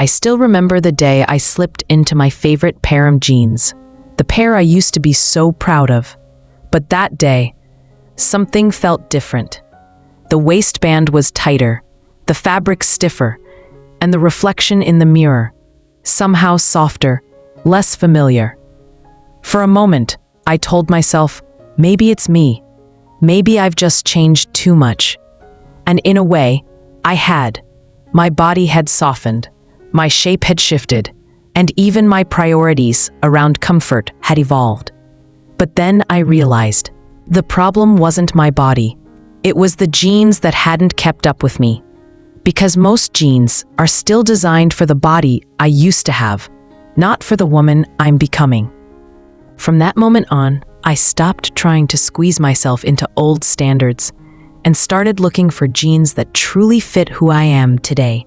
I still remember the day I slipped into my favorite pair of jeans, the pair I used to be so proud of. But that day, something felt different. The waistband was tighter, the fabric stiffer, and the reflection in the mirror, somehow softer, less familiar. For a moment, I told myself, maybe it's me. Maybe I've just changed too much. And in a way, I had. My body had softened, my shape had shifted, and even my priorities around comfort had evolved. But then I realized, the problem wasn't my body. It was the jeans that hadn't kept up with me. Because most jeans are still designed for the body I used to have, not for the woman I'm becoming. From that moment on, I stopped trying to squeeze myself into old standards and started looking for jeans that truly fit who I am today.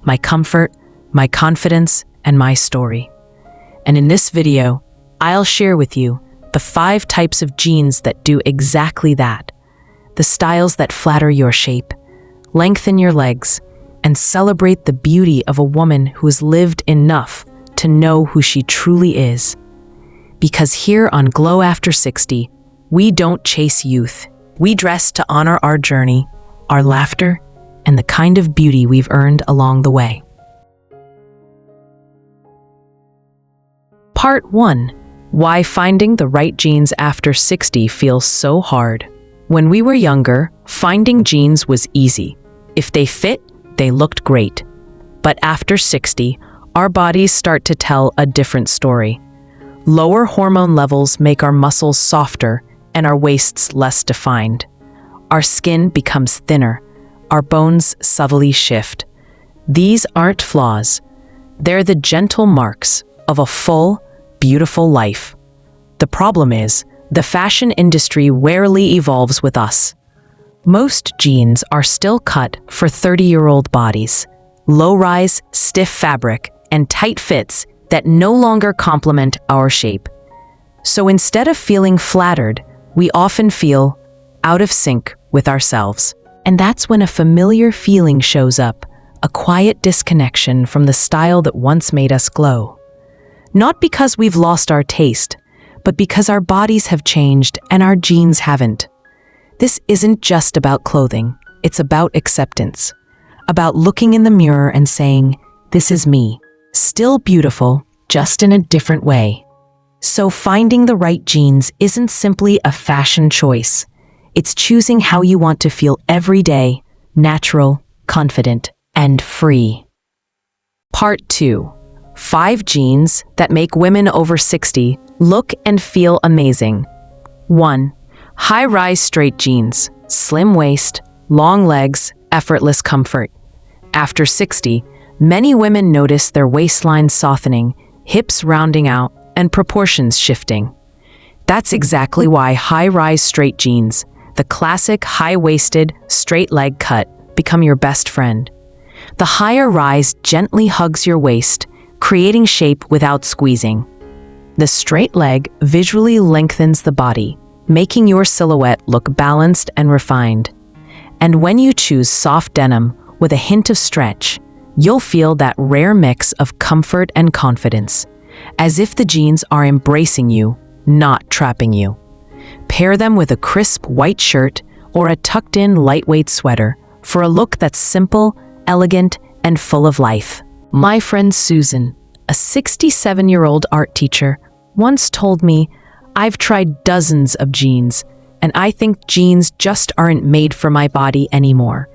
My comfort, my confidence, and my story. And in this video, I'll share with you the 5 types of jeans that do exactly that. The styles that flatter your shape, lengthen your legs, and celebrate the beauty of a woman who's lived enough to know who she truly is. Because here on Glow After 60, we don't chase youth. We dress to honor our journey, our laughter, and the kind of beauty we've earned along the way. Part 1. Why finding the right jeans after 60 feels so hard. When we were younger, finding jeans was easy. If they fit, they looked great. But after 60, our bodies start to tell a different story. Lower hormone levels make our muscles softer and our waists less defined. Our skin becomes thinner. Our bones subtly shift. These aren't flaws. They're the gentle marks of a full, beautiful life. The problem is, the fashion industry rarely evolves with us. Most jeans are still cut for 30-year-old bodies, low-rise, stiff fabric, and tight fits that no longer complement our shape. So instead of feeling flattered, we often feel out of sync with ourselves. And that's when a familiar feeling shows up, a quiet disconnection from the style that once made us glow. Not because we've lost our taste, but because our bodies have changed and our jeans haven't. This isn't just about clothing, it's about acceptance. About looking in the mirror and saying, this is me, still beautiful, just in a different way. So finding the right jeans isn't simply a fashion choice. It's choosing how you want to feel every day, natural, confident, and free. Part 2. 5 jeans that make women over 60 look and feel amazing. 1. High-rise straight jeans, slim waist, long legs, effortless comfort. After 60, many women notice their waistline softening, hips rounding out, and proportions shifting. That's exactly why high-rise straight jeans, the classic high-waisted, straight-leg cut, become your best friend. The higher rise gently hugs your waist, creating shape without squeezing. The straight leg visually lengthens the body, making your silhouette look balanced and refined. And when you choose soft denim with a hint of stretch, you'll feel that rare mix of comfort and confidence, as if the jeans are embracing you, not trapping you. Pair them with a crisp white shirt or a tucked-in lightweight sweater for a look that's simple, elegant, and full of life. My friend Susan, a 67-year-old art teacher, once told me, I've tried dozens of jeans, and I think jeans just aren't made for my body anymore.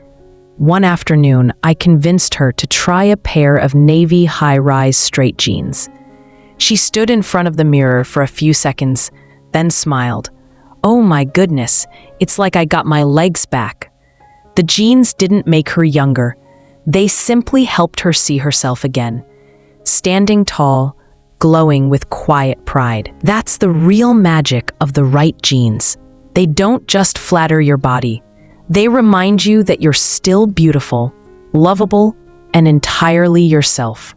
One afternoon, I convinced her to try a pair of navy high-rise straight jeans. She stood in front of the mirror for a few seconds, then smiled. Oh my goodness, it's like I got my legs back. The jeans didn't make her younger. They simply helped her see herself again, standing tall, glowing with quiet pride. That's the real magic of the right jeans. They don't just flatter your body. They remind you that you're still beautiful, lovable, and entirely yourself.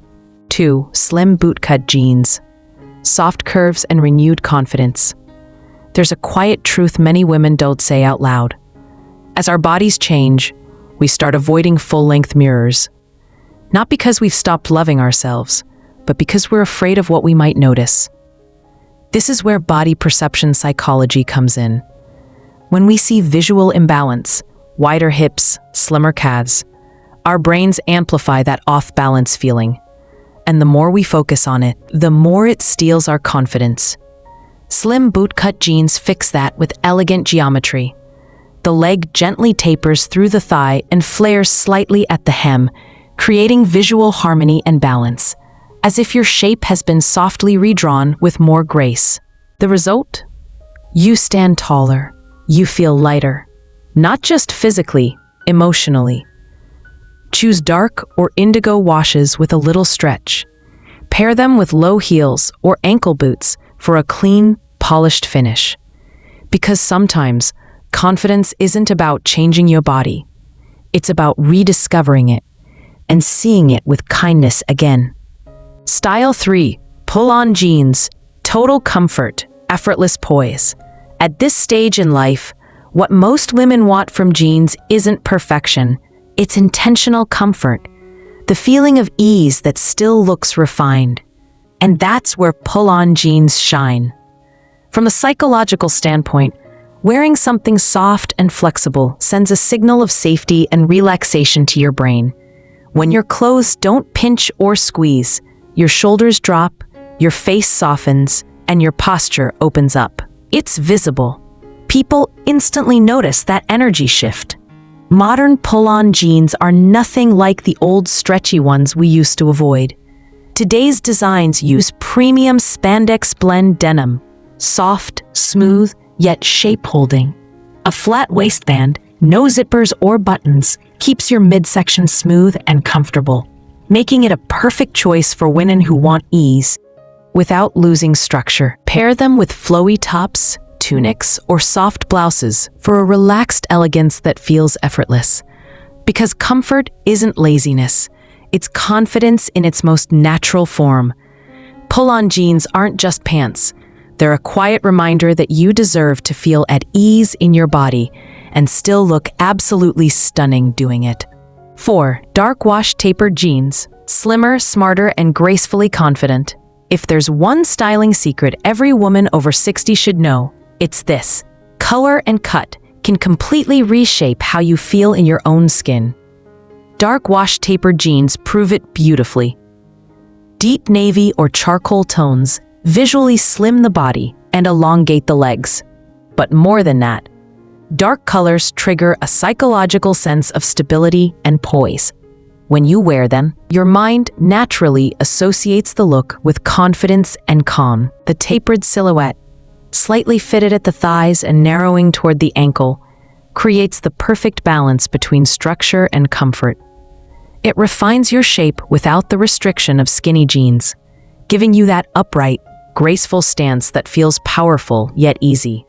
2. Slim bootcut jeans. Soft curves and renewed confidence. There's a quiet truth many women don't say out loud. As our bodies change, we start avoiding full-length mirrors. Not because we've stopped loving ourselves, but because we're afraid of what we might notice. This is where body perception psychology comes in. When we see visual imbalance, wider hips, slimmer calves, our brains amplify that off-balance feeling. And the more we focus on it, the more it steals our confidence. Slim bootcut jeans fix that with elegant geometry. The leg gently tapers through the thigh and flares slightly at the hem, creating visual harmony and balance, as if your shape has been softly redrawn with more grace. The result? You stand taller. You feel lighter. Not just physically, emotionally. Choose dark or indigo washes with a little stretch. Pair them with low heels or ankle boots for a clean, polished finish. Because sometimes, confidence isn't about changing your body. It's about rediscovering it and seeing it with kindness again. Style 3. Pull-on jeans. Total comfort, effortless poise. At this stage in life, what most women want from jeans isn't perfection. It's intentional comfort. The feeling of ease that still looks refined. And that's where pull-on jeans shine. From a psychological standpoint, wearing something soft and flexible sends a signal of safety and relaxation to your brain. When your clothes don't pinch or squeeze, your shoulders drop, your face softens, and your posture opens up. It's visible. People instantly notice that energy shift. Modern pull-on jeans are nothing like the old stretchy ones we used to avoid. Today's designs use premium spandex blend denim, soft, smooth, yet shape-holding. A flat waistband, no zippers or buttons, keeps your midsection smooth and comfortable, making it a perfect choice for women who want ease without losing structure. Pair them with flowy tops, tunics, or soft blouses for a relaxed elegance that feels effortless. Because comfort isn't laziness, it's confidence in its most natural form. Pull-on jeans aren't just pants. They're a quiet reminder that you deserve to feel at ease in your body and still look absolutely stunning doing it. 4. Dark wash tapered jeans. Slimmer, smarter, and gracefully confident. If there's one styling secret every woman over 60 should know, it's this. Color and cut can completely reshape how you feel in your own skin. Dark wash tapered jeans prove it beautifully. Deep navy or charcoal tones visually slim the body and elongate the legs. But more than that, dark colors trigger a psychological sense of stability and poise. When you wear them, your mind naturally associates the look with confidence and calm. The tapered silhouette, slightly fitted at the thighs and narrowing toward the ankle, creates the perfect balance between structure and comfort. It refines your shape without the restriction of skinny jeans, giving you that upright, graceful stance that feels powerful yet easy.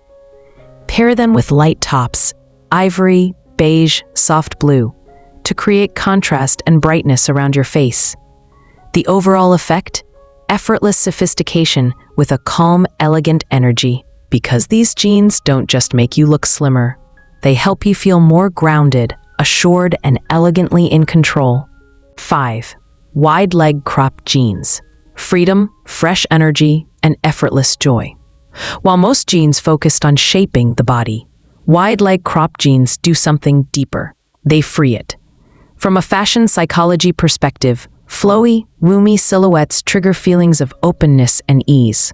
Pair them with light tops, ivory, beige, soft blue, to create contrast and brightness around your face. The overall effect? Effortless sophistication with a calm, elegant energy. Because these jeans don't just make you look slimmer, they help you feel more grounded, assured, and elegantly in control. 5. Wide leg cropped jeans. Freedom, fresh energy, and effortless joy. While most jeans focused on shaping the body, wide leg cropped jeans do something deeper. They free it. From a fashion psychology perspective, flowy, roomy silhouettes trigger feelings of openness and ease.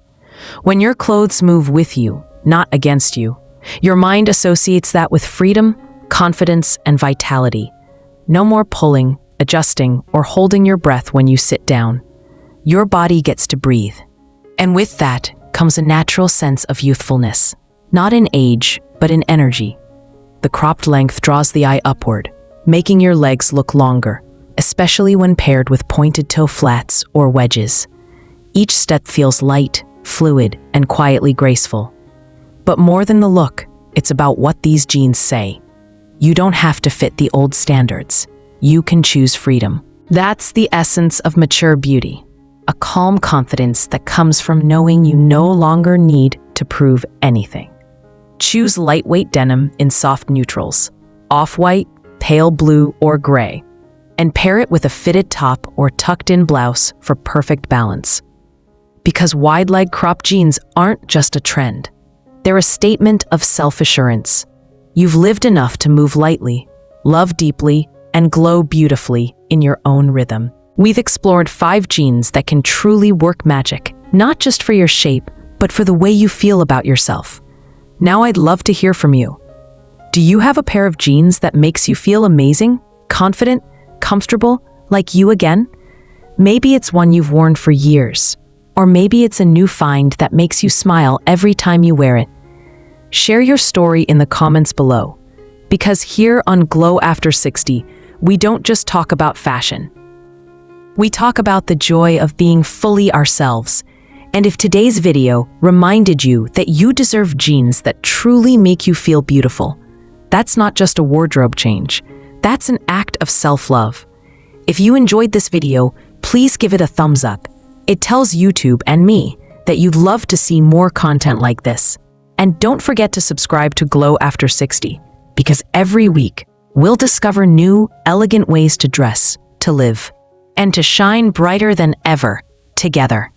When your clothes move with you, not against you, your mind associates that with freedom, confidence, and vitality. No more pulling, adjusting, or holding your breath when you sit down. Your body gets to breathe. And with that comes a natural sense of youthfulness, not in age, but in energy. The cropped length draws the eye upward, making your legs look longer, especially when paired with pointed toe flats or wedges. Each step feels light, fluid, and quietly graceful. But more than the look, it's about what these jeans say. You don't have to fit the old standards. You can choose freedom. That's the essence of mature beauty. A calm confidence that comes from knowing you no longer need to prove anything. Choose lightweight denim in soft neutrals, off-white, pale blue, or gray. and pair it with a fitted top or tucked-in blouse for perfect balance. Because wide-leg crop jeans aren't just a trend. They're a statement of self-assurance. You've lived enough to move lightly, love deeply, and glow beautifully in your own rhythm. We've explored 5 jeans that can truly work magic, not just for your shape, but for the way you feel about yourself. Now I'd love to hear from you. Do you have a pair of jeans that makes you feel amazing, confident, comfortable, like you again? Maybe it's one you've worn for years, or maybe it's a new find that makes you smile every time you wear it. Share your story in the comments below, because here on Glow After 60, we don't just talk about fashion. We talk about the joy of being fully ourselves. And if today's video reminded you that you deserve jeans that truly make you feel beautiful, that's not just a wardrobe change. That's an act of self-love. If you enjoyed this video, please give it a thumbs up. It tells YouTube and me that you'd love to see more content like this. And don't forget to subscribe to Glow After 60, because every week we'll discover new, elegant ways to dress, to live, and to shine brighter than ever together.